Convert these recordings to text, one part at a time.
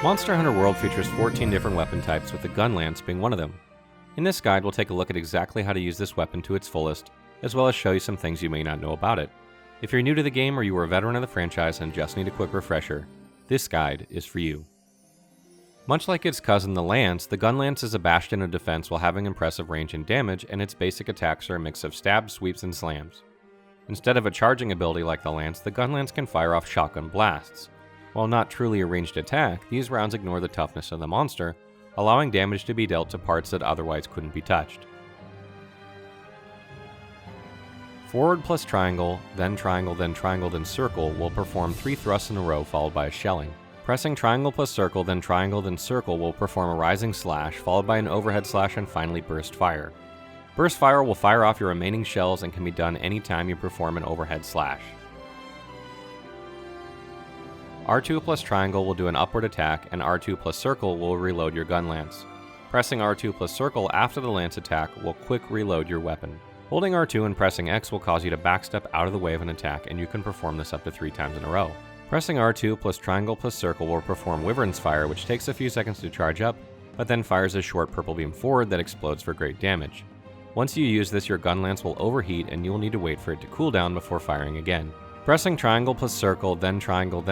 Monster Hunter World features 14 different weapon types, with the Gunlance being one of them. In this guide, we'll take a look at exactly how to use this weapon to its fullest, as well as show you some things you may not know about it. If you're new to the game or you are a veteran of the franchise and just need a quick refresher, this guide is for you. Much like its cousin the Lance, the Gunlance is a bastion of defense while having impressive range and damage, and its basic attacks are a mix of stabs, sweeps, and slams. Instead of a charging ability like the Lance, the Gunlance can fire off shotgun blasts. While not truly a ranged attack, these rounds ignore the toughness of the monster, allowing damage to be dealt to parts that otherwise couldn't be touched. Forward plus triangle, then circle will perform 3 thrusts in a row followed by a shelling. Pressing triangle plus circle, then circle will perform a rising slash followed by an overhead slash and finally burst fire. Burst fire will fire off your remaining shells and can be done anytime you perform an overhead slash. R2 plus triangle will do an upward attack, and R2 plus circle will reload your Gunlance. Pressing R2 plus circle after the lance attack will quick reload your weapon. Holding R2 and pressing X will cause you to backstep out of the way of an attack, and you can perform this up to 3 times in a row. Pressing R2 plus triangle plus circle will perform Wyvern's Fire, which takes a few seconds to charge up, but then fires a short purple beam forward that explodes for great damage. Once you use this, your Gunlance will overheat and you will need to wait for it to cool down before firing again. Pressing triangle plus circle, then triangle,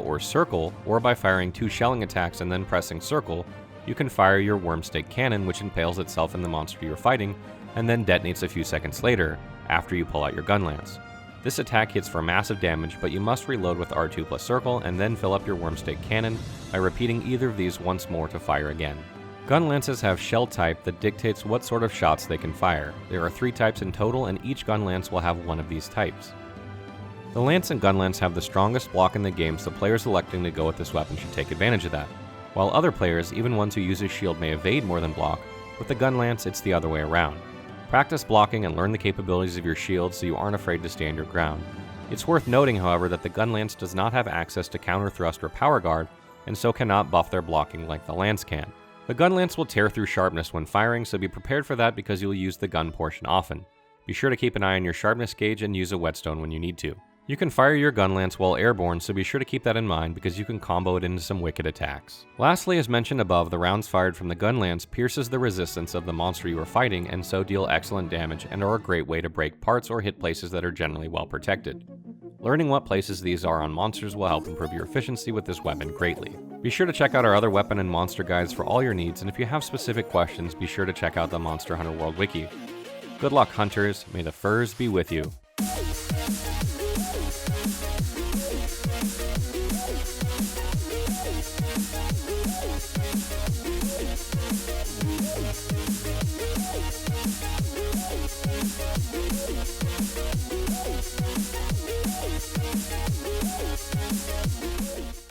or circle, or by firing 2 shelling attacks and then pressing circle, you can fire your Wormstake Cannon, which impales itself in the monster you're fighting, and then detonates a few seconds later, after you pull out your Gunlance. This attack hits for massive damage, but you must reload with R2 plus circle and then fill up your Wormstake Cannon by repeating either of these once more to fire again. Gunlances have shell type that dictates what sort of shots they can fire. There are 3 types in total, and each Gunlance will have one of these types. The Lance and Gunlance have the strongest block in the game, so players electing to go with this weapon should take advantage of that. While other players, even ones who use a shield, may evade more than block, with the Gunlance it's the other way around. Practice blocking and learn the capabilities of your shield so you aren't afraid to stand your ground. It's worth noting, however, that the Gunlance does not have access to counter thrust or power guard, and so cannot buff their blocking like the Lance can. The Gunlance will tear through sharpness when firing, so be prepared for that because you'll use the gun portion often. Be sure to keep an eye on your sharpness gauge and use a whetstone when you need to. You can fire your Gunlance while airborne, so be sure to keep that in mind because you can combo it into some wicked attacks. Lastly, as mentioned above, the rounds fired from the Gunlance pierces the resistance of the monster you are fighting and so deal excellent damage and are a great way to break parts or hit places that are generally well protected. Learning what places these are on monsters will help improve your efficiency with this weapon greatly. Be sure to check out our other weapon and monster guides for all your needs, and if you have specific questions, be sure to check out the Monster Hunter World Wiki. Good luck, hunters. May the furs be with you.